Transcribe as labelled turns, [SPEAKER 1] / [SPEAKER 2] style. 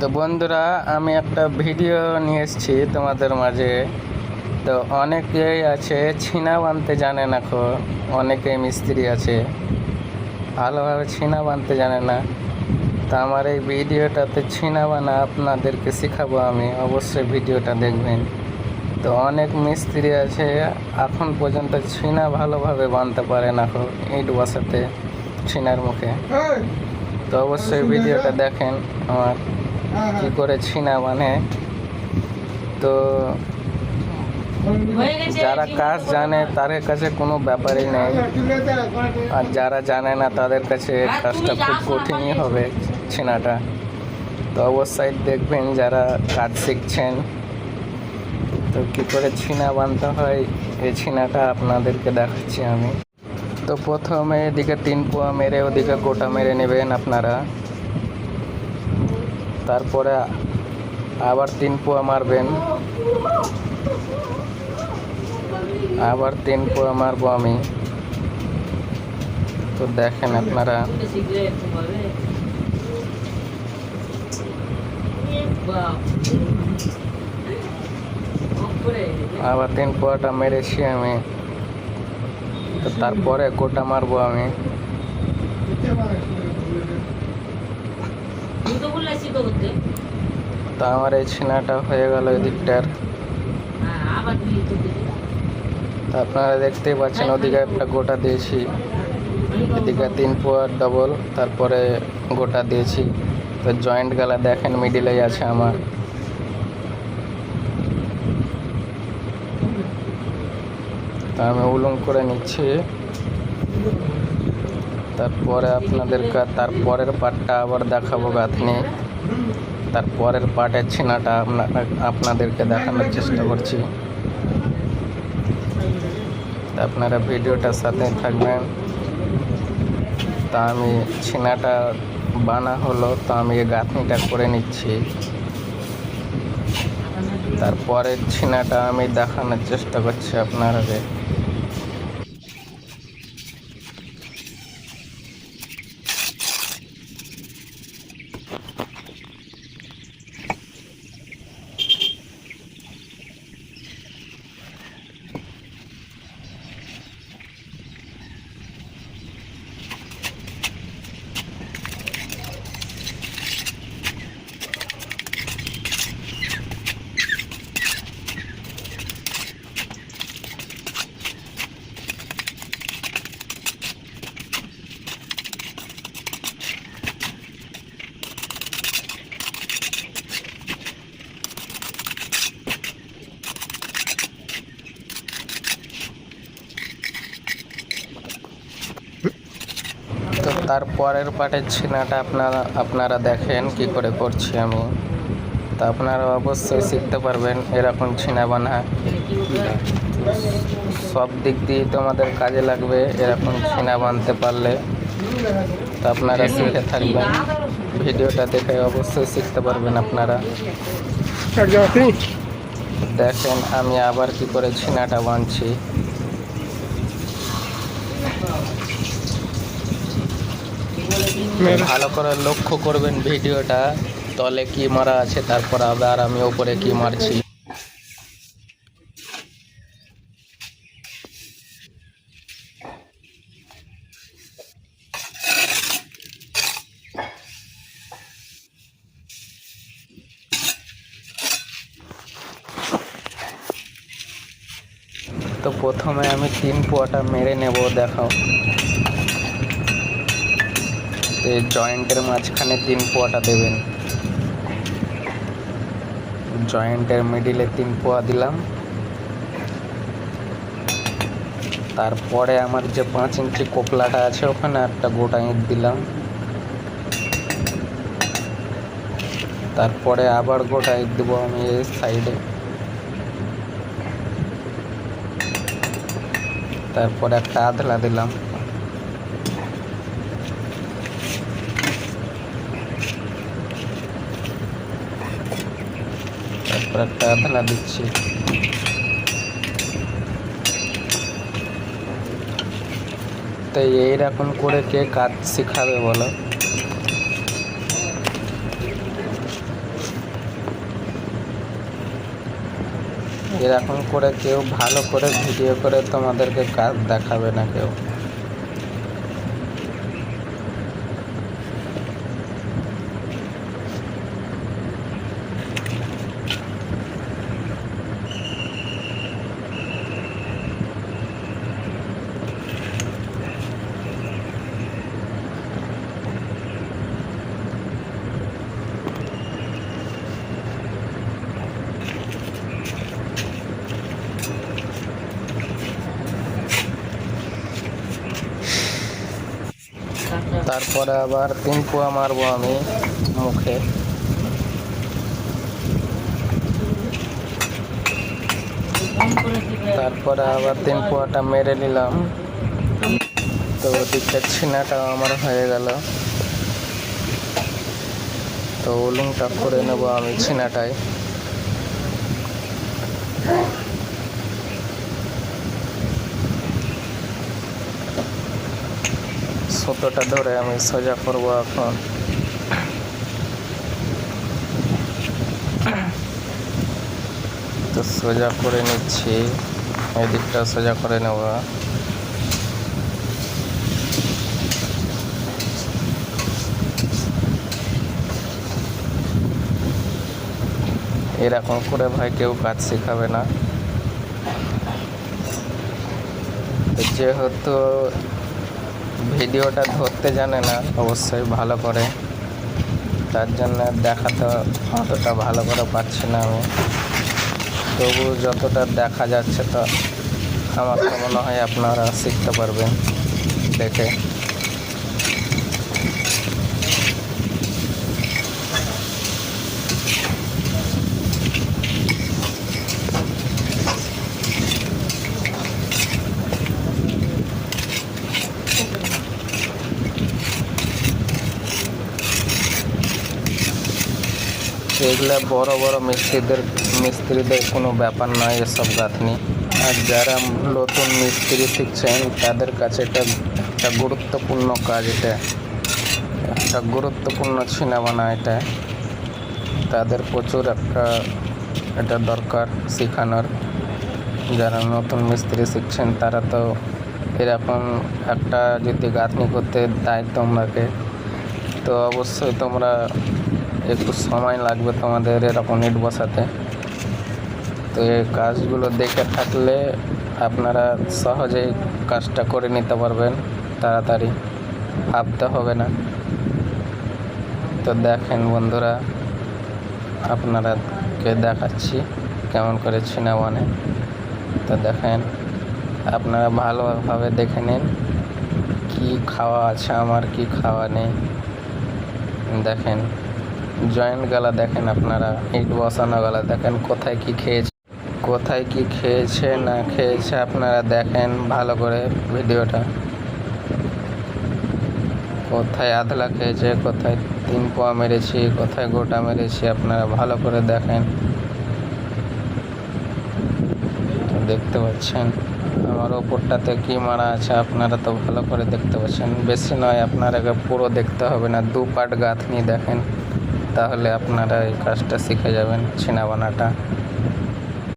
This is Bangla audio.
[SPEAKER 1] তো বন্ধুরা, আমি একটা ভিডিও নিয়ে এসেছি তোমাদের মাঝে। তো অনেকেই আছে ছিনা বানতে জানে না, অনেকেই মিস্ত্রি আছে ভালোভাবে ছিনা বানতে জানে না। তো আমার এই ভিডিওটাতে ছিনা বানা আপনাদেরকে শেখাবো আমি, অবশ্যই ভিডিওটা দেখবেন। তো অনেক মিস্ত্রি আছে এখন পর্যন্ত ছিনা ভালোভাবে বানতে পারে না, ইট বসাতে ছিনার মুখে। তো অবশ্যই ভিডিওটা দেখেন আমার কি করে ছিনা বানে। তো যারা কাজ জানে তাদের কাছে কোনো ব্যাপারই নেই, আর যারা জানে না তাদের কাছে কাজটা খুব কঠিনই হবে ছিনাটা। তো অবশ্যই দেখবেন যারা কাজ শিখছেন, তো কী করে ছিনা বানতে হয় এই ছিনাটা আপনাদেরকে দেখাচ্ছি আমি। তো প্রথমে এদিকে 3 পোয়া মেরে ওদিকে গোটা মেরে নেবেন আপনারা। তারপরে আবার 3 পোয়া মারবেন, আবার 3 পোয়া মারবো আমি। তো দেখেন আপনারা, আবার 3 পোয়াটা মেরেছি আমি। তো তারপরে গোটা মারবো আমি। তো আমার এই ছিনাটা হয়ে গেল এদিকটার। তো আপনারা দেখতেই পাচ্ছেন ওদিকে একটা গোটা দিয়েছি, এদিকে 3 পোয়ার ডবল, তারপরে গোটা দিয়েছি। তো জয়েন্ট গালা দেখেন মিডিলেই আছে আমার। তা আমি উলুম করে নিচ্ছি। তারপরে আপনাদেরকে তারপরের পার্টটা আবার দেখাবো গাঁথনি। তারপরের পার্টের ছিনাটা আপনাদেরকে দেখানোর চেষ্টা করছি। আপনারা ভিডিওটার সাথে থাকবেন। তা আমি ছিনাটা বানা হলো, তো আমি এই গাঁথনিটা করে নিচ্ছি। তারপরের ছিনাটা আমি দেখানোর চেষ্টা করছি আপনারাকে। তো তারপরের পার্টের ছিনাটা আপনারা দেখেন কি করে করছি আমি। তা আপনারা অবশ্যই শিখতে পারবেন এরকম ছিনা বানা। সব দিক দিয়ে তোমাদের কাজে লাগবে এরকম ছিনা বানতে পারলে। তো আপনারা শিখে থাকবেন, ভিডিওটা দেখে অবশ্যই শিখতে পারবেন আপনারা। দেখেন আমি আবার কি করে ছিনাটা বানছি। ভালো করে লক্ষ্য করবেন ভিডিওটা, তলে কি মারা আছে, তারপর আবার আমি উপরে কি মারছি। তো প্রথমে আমি 3 পোয়াটা মেরে নেব, দেখাও। এই জয়েন্টের মাঝখানে 3 পোয়াটা দেবেন, জয়েন্টের মিডিলে 3 পোয়া দিলাম। তারপরে আমার যে 5 ইঞ্চি কোপলাটা আছে ওখানে একটা গোটা ইট দিলাম। তারপরে আবার গোটা ইট দেবো আমি এই সাইডে। তারপরে একটা আধলা দিলাম। তারপর একটা আধলা দিচ্ছি। তো এইরকম করে কে কাজ শেখাবে বলো? এরকম করে কেউ ভালো করে ভিডিও করে তোমাদেরকে কাজ দেখাবে না কেউ। তারপরে আবার 3 পোয়া মারবো আমি মুখে। তারপরে আবার 3 পোয়াটা মেরে নিলাম। তো ওদিকে ছিনাটাও আমার হয়ে গেল। তো উলুংটা করে নেবো আমি ছিনাটায়। সুতোটা ধরে আমি সোজা করবো এখন। তো সোজা করে নিচ্ছি, এদিকটা সোজা করে নেব। এরকম করে ভাই কেউ কাজ শেখাবে না। যেহেতু ভিডিওটা ধরতে জানে না অবশ্যই ভালো করে, তার জন্য দেখাতে অতটা ভালো করে পাচ্ছি না আমি। তবু যতটা দেখা যাচ্ছে তো আমার তো মনে হয় আপনারা শিখতে পারবেন দেখে। এগুলো বড় বড় মিস্ত্রিদের কোনো ব্যাপার নয় এসব গাঁথনি। আর যারা নতুন মিস্ত্রি শিখছেন তাদের কাছে একটা গুরুত্বপূর্ণ কাজ, একটা গুরুত্বপূর্ণ ছিনাবানা এটা। তাদের প্রচুর এটা দরকার শেখানোর। যারা নতুন মিস্ত্রি শিখছেন তারা তো এরকম একটা যদি গাঁথনি করতে দেয় তোমাকে, তো অবশ্যই তোমরা একটু সময় লাগবে তোমাদের এরকম ইট বসাতে। তো এই কাজগুলো দেখে থাকলে আপনারা সহজেই কাজটা করে নিতে পারবেন, তাড়াতাড়ি ভাবতে হবে না। তো দেখেন বন্ধুরা, আপনারাকে দেখাচ্ছি কেমন করে ছিনা বানে। তো দেখেন, আপনারা ভালোভাবে দেখে নিন কি খাওয়া আছে আমার, কি খাওয়া নেই। দেখেন জয়েন্ট গলা দেখেন, আপনারা ইট বসানো গলা দেখেন, কোথায় কি খেয়েছে না খেয়েছে আপনারা দেখেন ভালো করে ভিডিওটা। কোথায় আধলা খেয়েছে, কোথায় 3 পোয়া মেরেছি, কোথায় গোটা মেরেছি, আপনারা ভালো করে দেখেন। দেখতে পাচ্ছেন আমার ওপরটাতে কি মারা আছে, আপনারা তো ভালো করে দেখতে পাচ্ছেন। বেশি নয়, আপনারাকে পুরো দেখতে হবে না, 2 পার্ট গাঁথনি দেখেন, তাহলে আপনারা এই কাজটা শিখে যাবেন ছিনা বানাটা।